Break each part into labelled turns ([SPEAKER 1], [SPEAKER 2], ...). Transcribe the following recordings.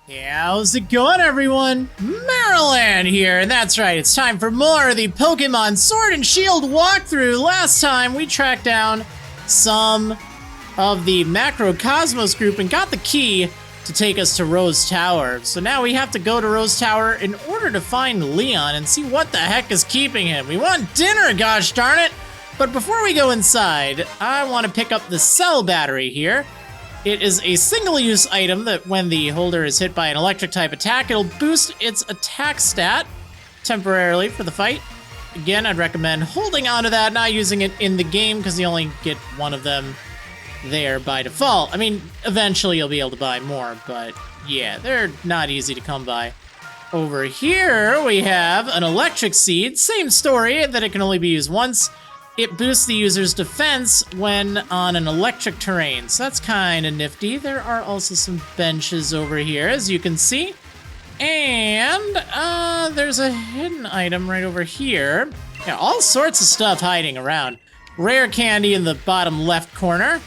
[SPEAKER 1] How's it going, everyone? Marriland here, and that's right, it's time for more of the Pokemon Sword and Shield walkthrough. Last time, we tracked down some of the Macrocosmos group and got the key to take us to Rose Tower. So now we have to go to Rose Tower in order to find Leon and see what the heck is keeping him. We want dinner, gosh darn it! But before we go inside, I want to pick up the cell battery here. It is a single-use item that when the holder is hit by an electric-type attack, it'll boost its attack stat temporarily for the fight. Again, I'd recommend holding onto that, not using it in the game, because you only get one of them there by default. I mean, eventually you'll be able to buy more, but yeah, they're not easy to come by. Over here, we have an electric seed. Same story, that it can only be used once. It boosts the user's defense when on an electric terrain, so that's kind of nifty. There are also some benches over here, as you can see. And there's a hidden item right over here. Yeah, all sorts of stuff hiding around. Rare candy in the bottom left corner.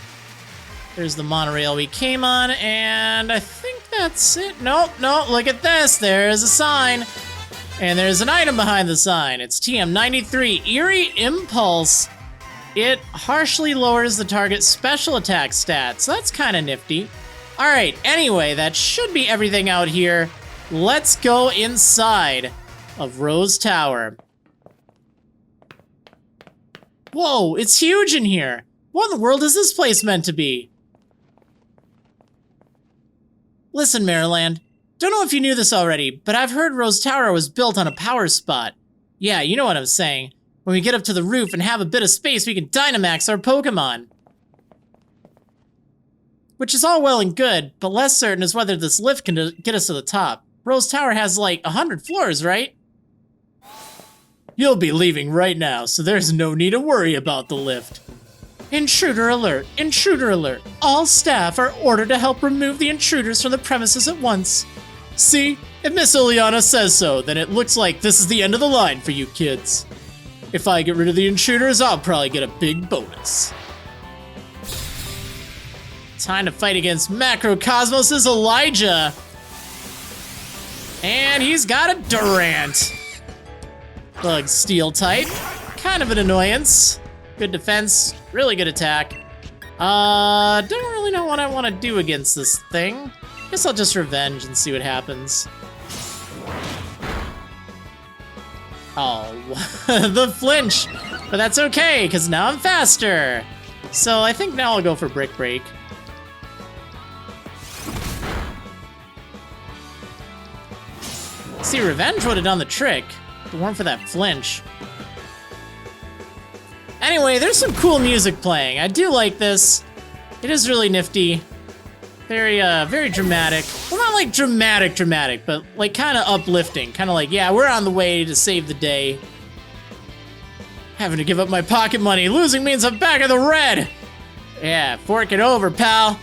[SPEAKER 1] There's the monorail we came on, and I think that's it. Nope, look at this. There's a sign. And there's an item behind the sign. It's TM93, Eerie Impulse. It harshly lowers the target's special attack stats. So that's kind of nifty. All right, anyway, that should be everything out here. Let's go inside of Rose Tower. Whoa, it's huge in here. What in the world is this place meant to be? Listen, Marriland. Don't know if you knew this already, but I've heard Rose Tower was built on a power spot. Yeah, you know what I'm saying. When we get up to the roof and have a bit of space, we can Dynamax our Pokemon. Which is all well and good, but less certain is whether this lift can get us to the top. Rose Tower has like 100 floors, right? You'll be leaving right now, so there's no need to worry about the lift. Intruder alert, intruder alert. All staff are ordered to help remove the intruders from the premises at once. See, if Miss Ileana says so, then it looks like this is the end of the line for you kids. If I get rid of the intruders, I'll probably get a big bonus. Time to fight against Macrocosmos' Elijah. And he's got a Durant. Bug Steel type. Kind of an annoyance. Good defense, really good attack. Don't really know what I want to do against this thing. Guess I'll just revenge and see what happens. Oh, the flinch. But that's okay, because now I'm faster. So I think now I'll go for Brick Break. See, revenge would have done the trick, if it weren't for that flinch. Anyway, there's some cool music playing. I do like this. It is really nifty. Very dramatic. Well, not like dramatic, but like kind of uplifting. Kind of like, yeah, we're on the way to save the day. Having to give up my pocket money. Losing means I'm back in the red. Yeah, fork it over, pal.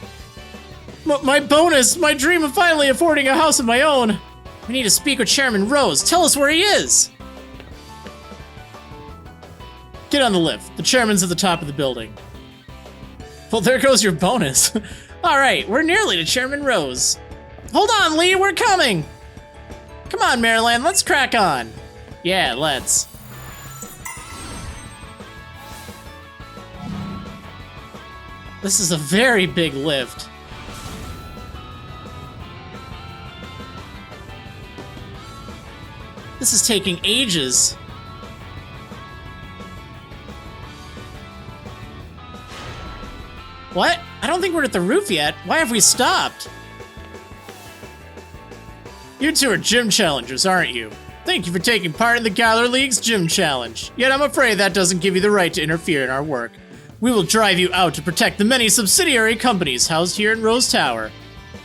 [SPEAKER 1] My bonus, my dream of finally affording a house of my own. We need to speak with Chairman Rose. Tell us where he is. Get on the lift. The chairman's at the top of the building. Well, there goes your bonus. All right, we're nearly to Chairman Rose. Hold on, Lee, we're coming. Come on, Marriland, let's crack on. Yeah, let's. This is a very big lift. This is taking ages. What? I don't think we're at the roof yet. Why have we stopped? You two are gym challengers, aren't you? Thank you for taking part in the Galar League's gym challenge. Yet I'm afraid that doesn't give you the right to interfere in our work. We will drive you out to protect the many subsidiary companies housed here in Rose Tower.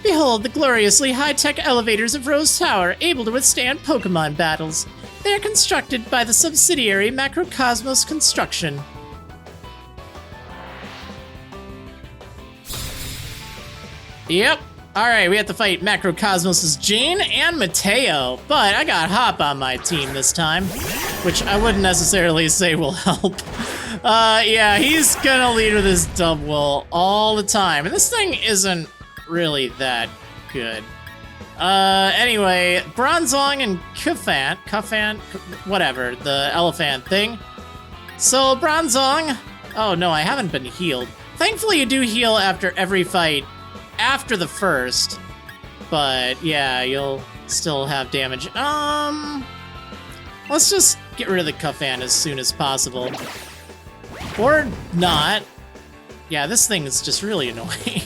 [SPEAKER 1] Behold the gloriously high-tech elevators of Rose Tower, able to withstand Pokemon battles. They are constructed by the subsidiary Macrocosmos Construction. Yep. Alright, we have to fight Macrocosmos' Jane and Mateo, but I got Hop on my team this time, which I wouldn't necessarily say will help. Yeah, he's gonna lead with his Dubwool all the time, and this thing isn't really that good. Anyway, Bronzong and Cuffant, whatever, the elephant thing. So, Bronzong, oh no, I haven't been healed. Thankfully, you do heal after every fight, after the first. But, yeah, you'll still have damage. Let's just get rid of the Cuffant as soon as possible. Or not. Yeah, this thing is just really annoying.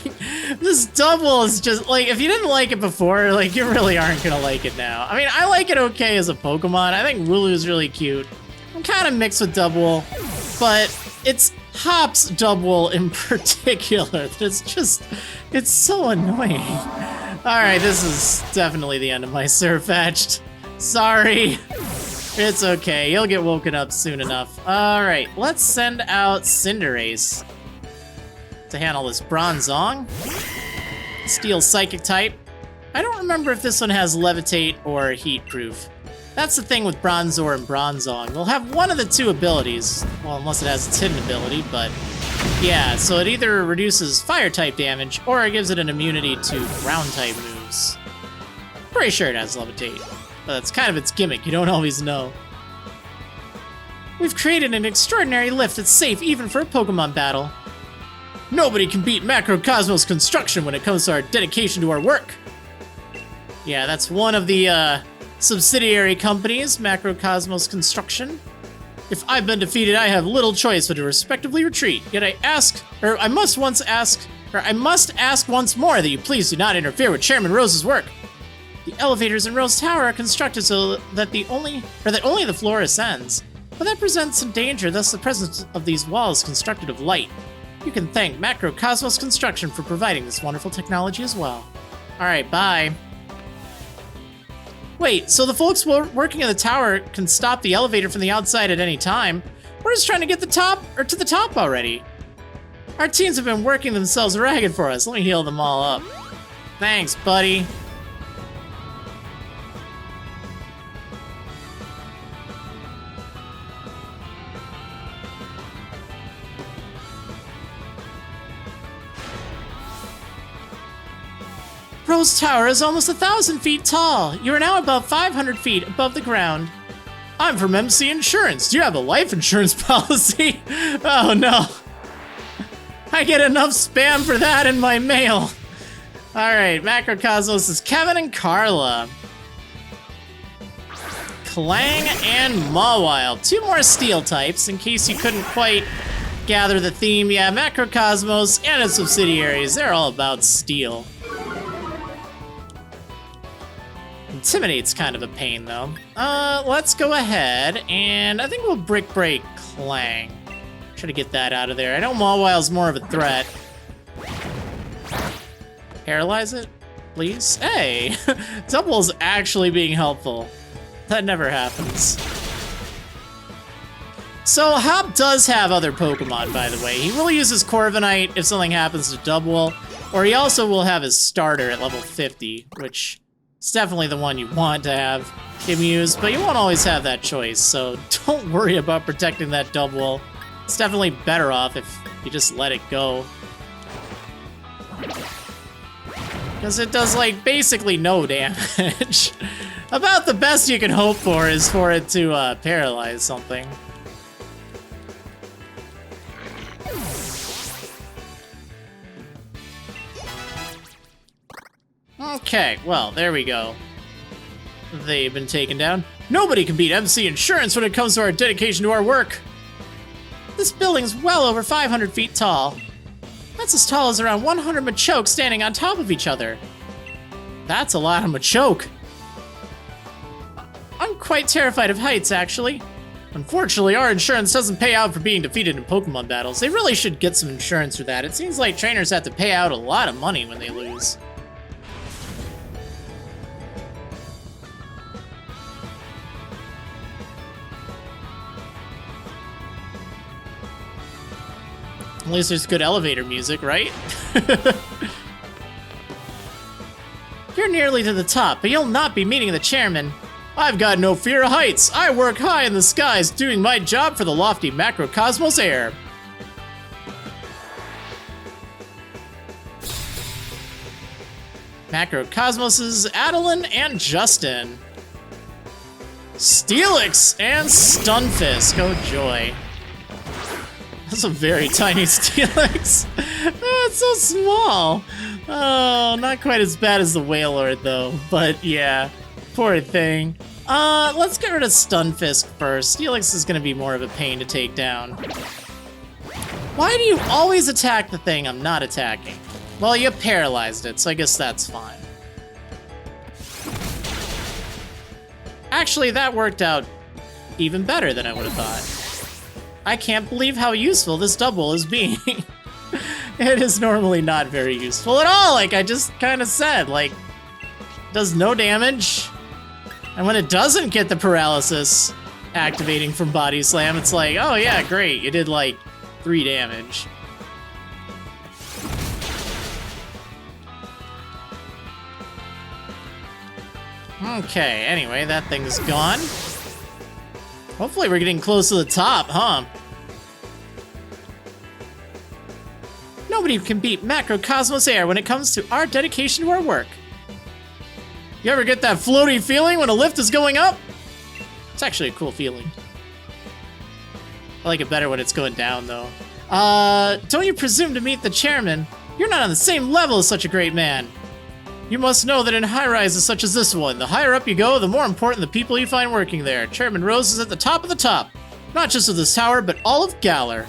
[SPEAKER 1] This double is just, like, if you didn't like it before, like, you really aren't gonna like it now. I mean, I like it okay as a Pokemon. I think Wooloo's really cute. I'm kind of mixed with Double, but it's Hop's Double in particular. It's so annoying. Alright, this is definitely the end of my Surfetched. Sorry. It's okay, you'll get woken up soon enough. Alright, let's send out Cinderace to handle this Bronzong. Steel Psychic type. I don't remember if this one has Levitate or Heat Proof. That's the thing with Bronzor and Bronzong. We'll have one of the two abilities. Well, unless it has its hidden ability, but yeah, so it either reduces fire type damage or it gives it an immunity to ground type moves. Pretty sure it has Levitate, but that's kind of its gimmick. You don't always know. We've created an extraordinary lift that's safe even for a Pokemon battle. Nobody can beat Macrocosmos Construction when it comes to our dedication to our work. Yeah, that's one of the subsidiary companies, Macrocosmos Construction. If I've been defeated, I have little choice but to respectively retreat. Yet I must ask once more that you please do not interfere with Chairman Rose's work. The elevators in Rose Tower are constructed so that only the floor ascends, but that presents some danger. Thus, the presence of these walls is constructed of light. You can thank Macrocosmos Construction for providing this wonderful technology as well. All right, bye. Wait, so the folks working in the tower can stop the elevator from the outside at any time. We're just trying to get to the top already. Our teams have been working themselves ragged for us. Let me heal them all up. Thanks, buddy. Rose Tower is almost 1,000 feet tall. You are now about 500 feet above the ground. I'm from MC Insurance. Do you have a life insurance policy? Oh no. I get enough spam for that in my mail. Alright, Macrocosmos is Kevin and Carla. Clang and Mawile. Two more steel types in case you couldn't quite gather the theme. Yeah, Macrocosmos and its subsidiaries, they're all about steel. Intimidate's kind of a pain, though. Let's go ahead, and I think we'll Brick Break Clang. Try to get that out of there. I know Mawile's more of a threat. Paralyze it, please? Hey! Double's actually being helpful. That never happens. So, Hop does have other Pokemon, by the way. He will use his Corviknight if something happens to Double, or he also will have his starter at level 50, which... it's definitely the one you want to have him use, but you won't always have that choice, so don't worry about protecting that Double. It's definitely better off if you just let it go. Because it does, like, basically no damage. About the best you can hope for is for it to paralyze something. Okay, well, there we go. They've been taken down. Nobody can beat MC Insurance when it comes to our dedication to our work. This building's well over 500 feet tall. That's as tall as around 100 Machoke standing on top of each other. That's a lot of Machoke. I'm quite terrified of heights, actually. Unfortunately, our insurance doesn't pay out for being defeated in Pokemon battles. They really should get some insurance for that. It seems like trainers have to pay out a lot of money when they lose. At least there's good elevator music, right? You're nearly to the top, but you'll not be meeting the chairman. I've got no fear of heights. I work high in the skies, doing my job for the lofty Macrocosmos air. Macrocosmos' Adeline and Justin. Steelix and Stunfisk. Oh, joy. That's a very tiny Steelix. Oh, it's so small. Oh, not quite as bad as the Wailord, though. But yeah, poor thing. Let's get rid of Stunfisk first. Steelix is going to be more of a pain to take down. Why do you always attack the thing I'm not attacking? Well, you paralyzed it, so I guess that's fine. Actually, that worked out even better than I would have thought. I can't believe how useful this double is being. It is normally not very useful at all, like I just kind of said. Like, does no damage. And when it doesn't get the paralysis activating from Body Slam, it's like, oh yeah, great, you did like 3 damage. Okay, anyway, that thing's gone. Hopefully we're getting close to the top, huh? Nobody can beat Macrocosmos Air when it comes to our dedication to our work. You ever get that floaty feeling when a lift is going up? It's actually a cool feeling. I like it better when it's going down, though. Don't you presume to meet the chairman? You're not on the same level as such a great man. You must know that in high-rises such as this one, the higher up you go, the more important the people you find working there. Chairman Rose is at the top of the top. Not just of this tower, but all of Galar.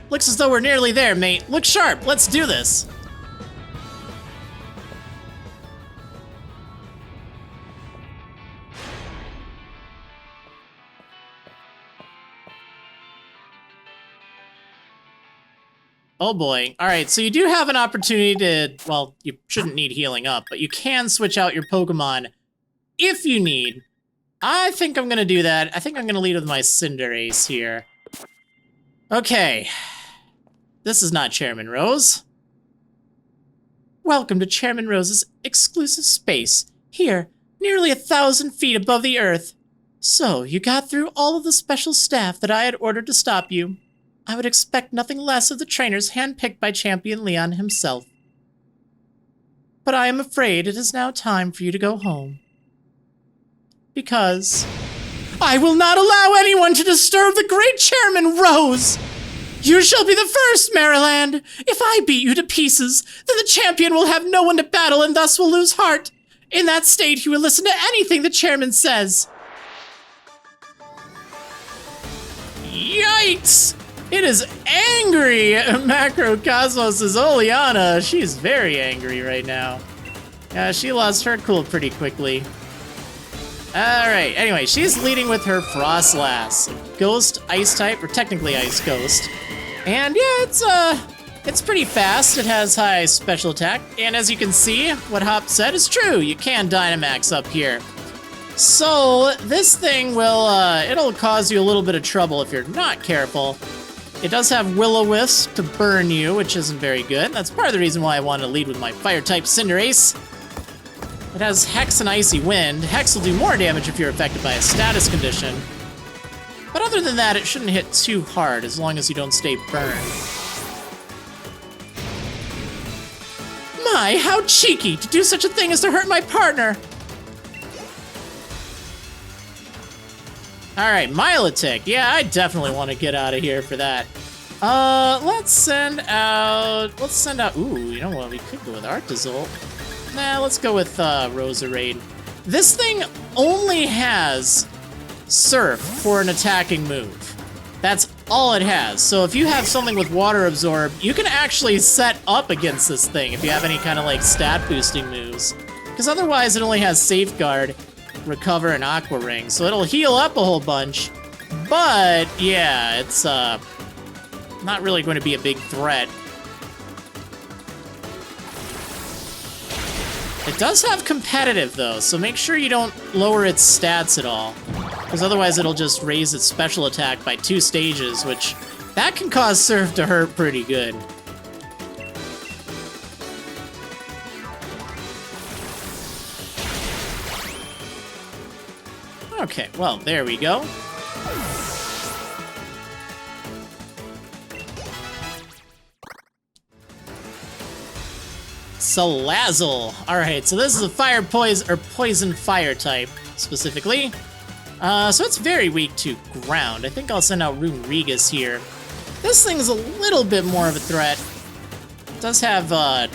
[SPEAKER 1] Looks as though we're nearly there, mate. Look sharp. Let's do this. Oh boy. All right, so you do have an opportunity to, well, you shouldn't need healing up, but you can switch out your Pokemon if you need. I think I'm gonna do that. I think I'm gonna lead with my Cinderace here. Okay. This is not Chairman Rose. Welcome to Chairman Rose's exclusive space. Here, nearly 1,000 feet above the earth. So, you got through all of the special staff that I had ordered to stop you. I would expect nothing less of the trainers handpicked by Champion Leon himself. But I am afraid it is now time for you to go home. Because I will not allow anyone to disturb the great Chairman Rose! You shall be the first, Marriland! If I beat you to pieces, then the champion will have no one to battle and thus will lose heart. In that state, he will listen to anything the chairman says. Yikes! It is angry Macrocosmos' Oleana. She's very angry right now. Yeah, she lost her cool pretty quickly. Alright, anyway, she's leading with her Frostlass. Ghost Ice type, or technically Ice Ghost. And yeah, it's pretty fast. It has high special attack. And as you can see, what Hop said is true. You can Dynamax up here. So this thing will, it'll cause you a little bit of trouble if you're not careful. It does have Will-O-Wisp to burn you, which isn't very good. That's part of the reason why I wanted to lead with my Fire-type Cinderace. It has Hex and Icy Wind. Hex will do more damage if you're affected by a status condition. But other than that, it shouldn't hit too hard as long as you don't stay burned. My, how cheeky to do such a thing as to hurt my partner! Alright, Milotic. Yeah, I definitely want to get out of here for that. Let's send out, ooh, you know what, we could go with Artizolt. Nah, let's go with, Rosa Raid. This thing only has Surf for an attacking move. That's all it has. So if you have something with Water Absorb, you can actually set up against this thing if you have any kind of, like, stat boosting moves. Because otherwise it only has Safeguard, Recover, and Aqua Ring, so it'll heal up a whole bunch. But, yeah, it's, not really going to be a big threat. It does have competitive, though, so make sure you don't lower its stats at all. Because otherwise it'll just raise its special attack by 2 stages, which, that can cause Surf to hurt pretty good. Okay, well, there we go. Salazzle. Alright, so this is a fire poison, or poison fire type, specifically. So it's very weak to ground. I think I'll send out Rune Regus here. This thing's a little bit more of a threat. It does have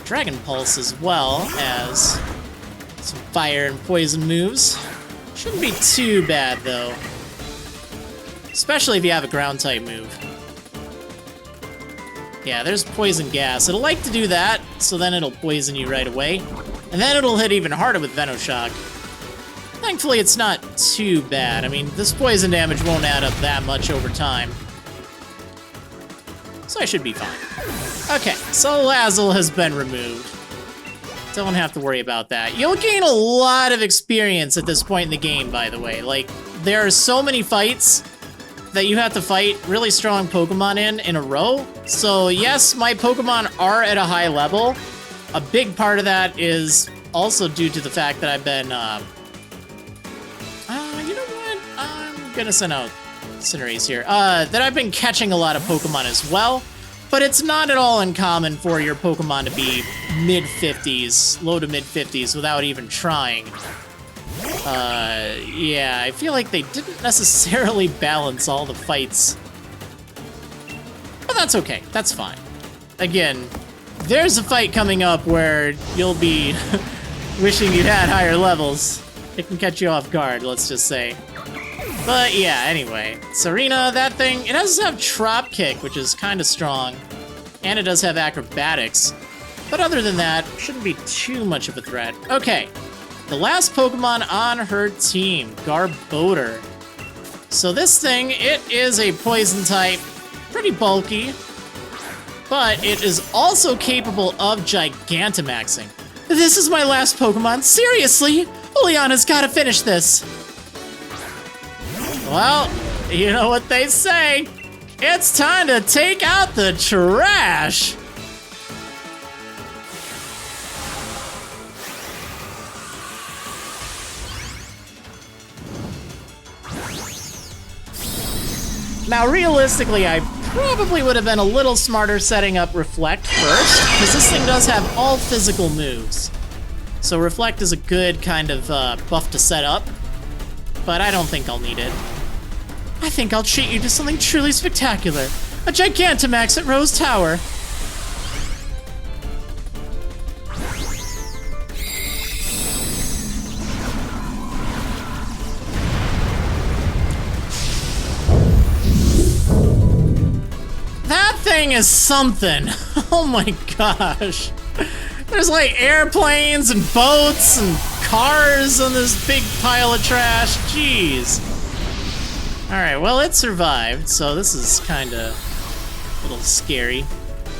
[SPEAKER 1] Dragon Pulse as well as some fire and poison moves. Shouldn't be too bad though. Especially if you have a ground type move. Yeah, there's poison gas. It'll like to do that, so then it'll poison you right away. And then it'll hit even harder with Venoshock. Thankfully, it's not too bad. I mean, this poison damage won't add up that much over time. So I should be fine. Okay, Salazzle has been removed. Don't have to worry about that. You'll gain a lot of experience at this point in the game, by the way. Like, there are so many fights that you have to fight really strong Pokemon in a row. So yes, my Pokemon are at a high level. A big part of that is also due to the fact that I've been, you know what? I'm gonna send out Cinderace here. That I've been catching a lot of Pokemon as well. But it's not at all uncommon for your Pokemon to be mid-50s, low to mid-50s without even trying. Yeah, I feel like they didn't necessarily balance all the fights. But that's okay, that's fine. Again, there's a fight coming up where you'll be wishing you had higher levels. It can catch you off guard, let's just say. But yeah, anyway. Serena, that thing, it does have Trop Kick, which is kind of strong. And it does have Acrobatics. But other than that, shouldn't be too much of a threat. Okay. The last Pokemon on her team, Garb Boater. So this thing, it is a poison type, pretty bulky, but it is also capable of Gigantamaxing. This is my last Pokemon, seriously? Oleana's gotta finish this. Well, you know what they say, it's time to take out the trash. Now, realistically, I probably would have been a little smarter setting up Reflect first, because this thing does have all physical moves. So Reflect is a good kind of buff to set up, but I don't think I'll need it. I think I'll treat you to something truly spectacular. A Gigantamax at Rose Tower. Thing is something. Oh my gosh. There's like airplanes and boats and cars on this big pile of trash. Jeez. Alright, well it survived, so this is kinda a little scary.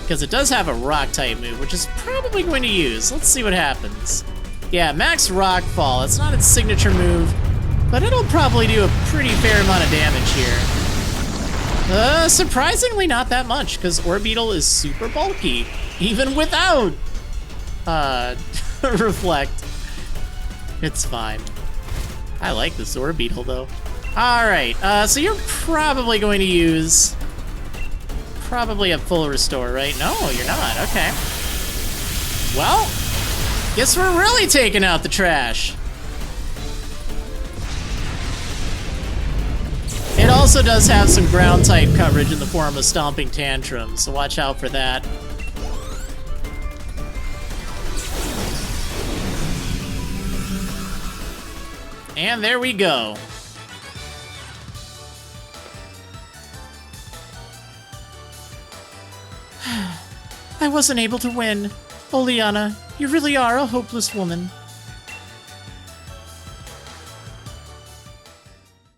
[SPEAKER 1] Because it does have a rock type move, which is probably going to use. Let's see what happens. Yeah, Max Rockfall. It's not its signature move, but it'll probably do a pretty fair amount of damage here. Surprisingly not that much, because Orbeetle is super bulky, even without, Reflect. It's fine. I like this Orbeetle, though. Alright, so you're probably going to use, probably a full restore, right? No, you're not, okay. Well, guess we're really taking out the trash. It also does have some ground type coverage in the form of Stomping Tantrum, so watch out for that. And there we go. I wasn't able to win. Oleana, you really are a hopeless woman.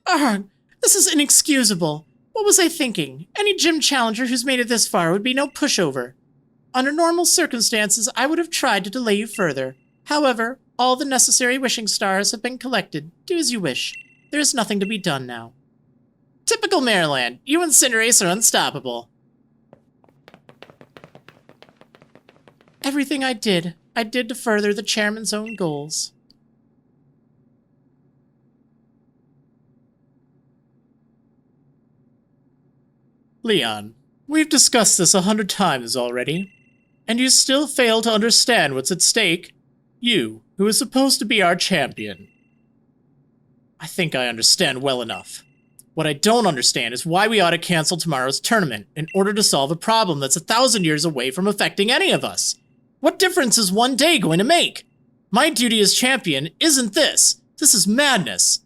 [SPEAKER 1] Arrgh! This is inexcusable. What was I thinking? Any gym challenger who's made it this far would be no pushover. Under normal circumstances, I would have tried to delay you further. However, all the necessary wishing stars have been collected. Do as you wish. There is nothing to be done now. Typical Marriland. You and Cinderace are unstoppable. Everything I did to further the chairman's own goals. Leon, we've discussed this 100 times already. And you still fail to understand what's at stake? You, who is supposed to be our champion. I think I understand well enough. What I don't understand is why we ought to cancel tomorrow's tournament in order to solve a problem that's 1,000 years away from affecting any of us. What difference is one day going to make? My duty as champion isn't this. This is madness.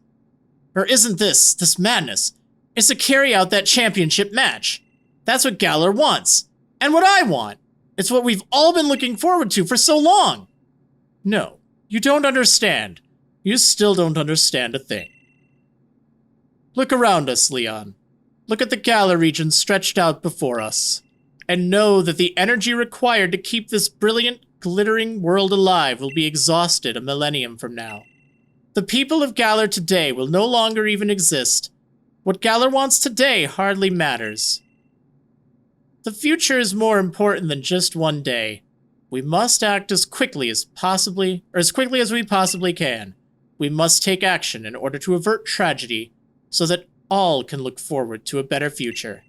[SPEAKER 1] Or isn't this madness? It's to carry out that championship match. That's what Galar wants. And what I want. It's what we've all been looking forward to for so long. No, you don't understand. You still don't understand a thing. Look around us, Leon. Look at the Galar region stretched out before us. And know that the energy required to keep this brilliant, glittering world alive will be exhausted a millennium from now. The people of Galar today will no longer even exist. What Galar wants today hardly matters. The future is more important than just one day. We must act as quickly as we possibly can. We must take action in order to avert tragedy, so that all can look forward to a better future.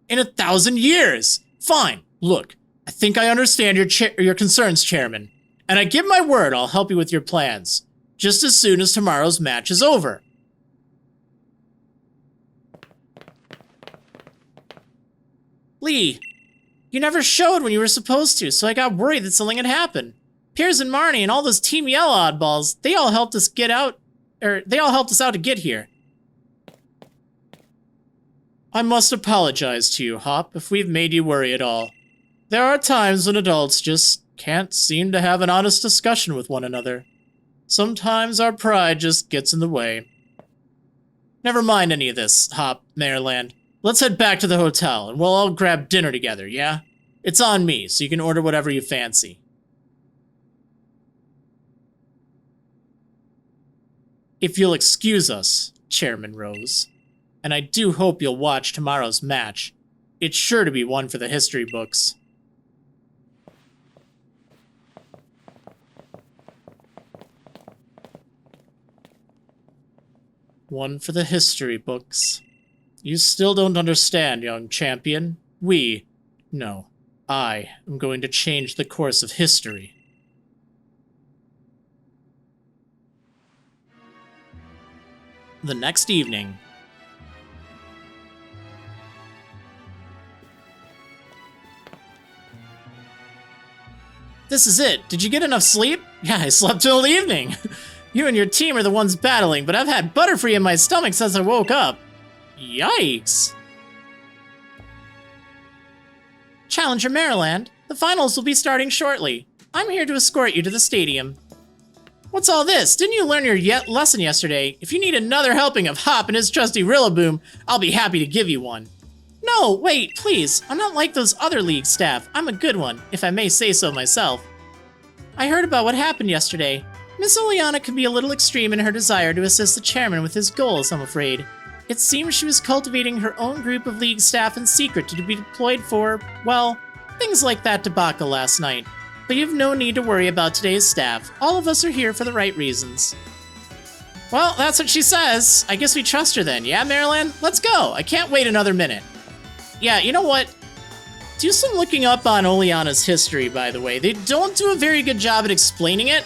[SPEAKER 1] In 1,000 years! Fine, look, I think I understand your concerns, Chairman, and I give my word I'll help you with your plans, just as soon as tomorrow's match is over. Lee, you never showed when you were supposed to, so I got worried that something had happened. Piers and Marnie and all those Team Yellow oddballs, they all helped us out to get here. I must apologize to you, Hop, if we've made you worry at all. There are times when adults just can't seem to have an honest discussion with one another. Sometimes our pride just gets in the way. Never mind any of this, Hop, Marriland. Let's head back to the hotel, and we'll all grab dinner together, yeah? It's on me, so you can order whatever you fancy. If you'll excuse us, Chairman Rose, and I do hope you'll watch tomorrow's match. It's sure to be one for the history books. One for the history books. You still don't understand, young champion. I am going to change the course of history. The next evening. This is it. Did you get enough sleep? Yeah, I slept till the evening. You and your team are the ones battling, but I've had Butterfree in my stomach since I woke up. Yikes. Challenger Marriland, the finals will be starting shortly. I'm here to escort you to the stadium. What's all this? Didn't you learn your lesson yesterday? If you need another helping of Hop and his trusty Rillaboom, I'll be happy to give you one. No, wait, please. I'm not like those other league staff. I'm a good one, if I may say so myself. I heard about what happened yesterday. Miss Oleana can be a little extreme in her desire to assist the chairman with his goals, I'm afraid. It seems she was cultivating her own group of league staff in secret to be deployed for, well, things like that debacle last night. But you've no need to worry about today's staff. All of us are here for the right reasons. Well, that's what she says. I guess we trust her then, yeah, Marriland? Let's go. I can't wait another minute. Yeah, you know what? Do some looking up on Oleana's history, by the way. They don't do a very good job at explaining it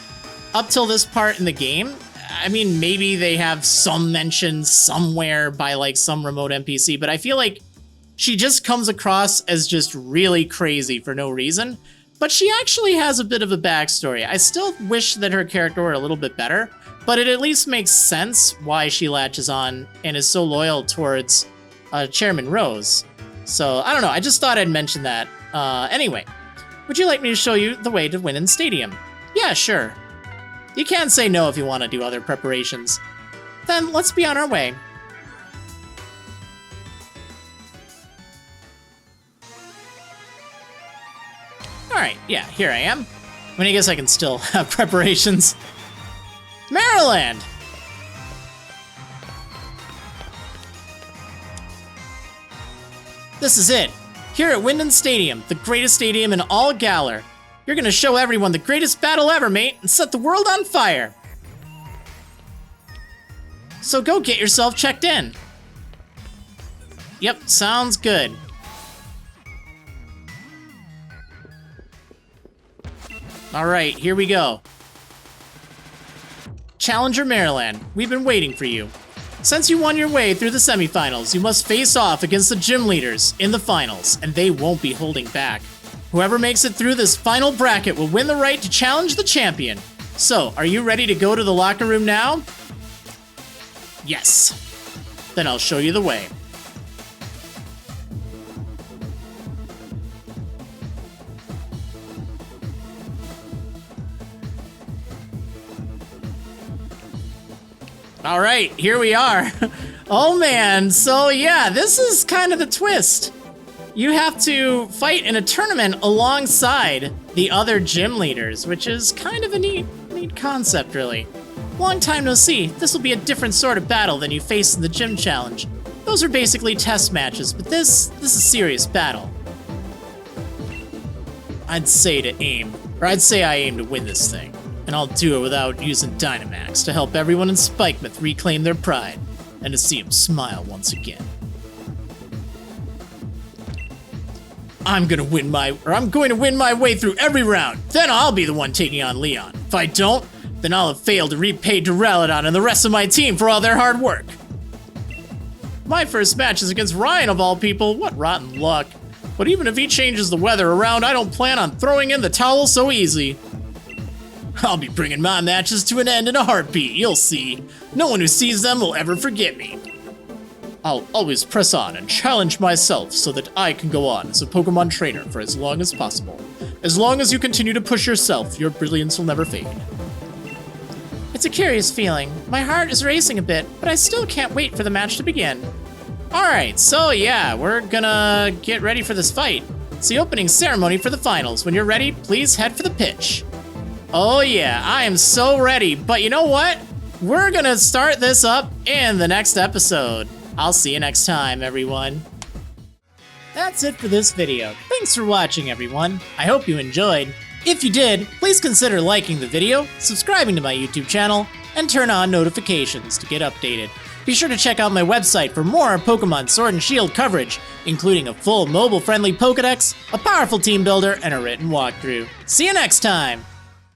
[SPEAKER 1] up till this part in the game. I mean, maybe they have some mention somewhere by, like, some remote NPC, but I feel like she just comes across as just really crazy for no reason. But she actually has a bit of a backstory. I still wish that her character were a little bit better, but it at least makes sense why she latches on and is so loyal towards Chairman Rose. So, I don't know, I just thought I'd mention that. Anyway, would you like me to show you the way to Winnan Stadium? Yeah, sure. You can't say no if you want to do other preparations. Then let's be on our way. Alright, yeah, here I am. I mean, I guess I can still have preparations. Marriland! This is it. Here at Winnan Stadium, the greatest stadium in all Galar. You're gonna show everyone the greatest battle ever, mate, and set the world on fire. So go get yourself checked in. Yep, sounds good. All right, here we go. Challenger Marriland, we've been waiting for you. Since you won your way through the semifinals, you must face off against the gym leaders in the finals, and they won't be holding back. Whoever makes it through this final bracket will win the right to challenge the champion. So, are you ready to go to the locker room now? Yes. Then I'll show you the way. All right, here we are. Oh man, so yeah, this is kind of the twist. You have to fight in a tournament alongside the other gym leaders, which is kind of a neat concept, really. Long time no see. This will be a different sort of battle than you faced in the gym challenge. Those are basically test matches, but this is a serious battle. I'd say I aim to win this thing. And I'll do it without using Dynamax to help everyone in Spikemouth reclaim their pride and to see him smile once again. I'm going to win my way through every round. Then I'll be the one taking on Leon. If I don't, then I'll have failed to repay Duraludon and the rest of my team for all their hard work. My first match is against Ryan of all people. What rotten luck. But even if he changes the weather around, I don't plan on throwing in the towel so easy. I'll be bringing my matches to an end in a heartbeat, you'll see. No one who sees them will ever forget me. I'll always press on and challenge myself so that I can go on as a Pokemon trainer for as long as possible. As long as you continue to push yourself, your brilliance will never fade. It's a curious feeling. My heart is racing a bit, but I still can't wait for the match to begin. Alright, so yeah, we're gonna get ready for this fight. It's the opening ceremony for the finals. When you're ready, please head for the pitch. Oh yeah, I am so ready, but you know what? We're gonna start this up in the next episode. I'll see you next time, everyone. That's it for this video. Thanks for watching, everyone. I hope you enjoyed. If you did, please consider liking the video, subscribing to my YouTube channel, and turn on notifications to get updated. Be sure to check out my website for more Pokemon Sword and Shield coverage, including a full mobile-friendly Pokédex, a powerful team builder, and a written walkthrough. See you next time!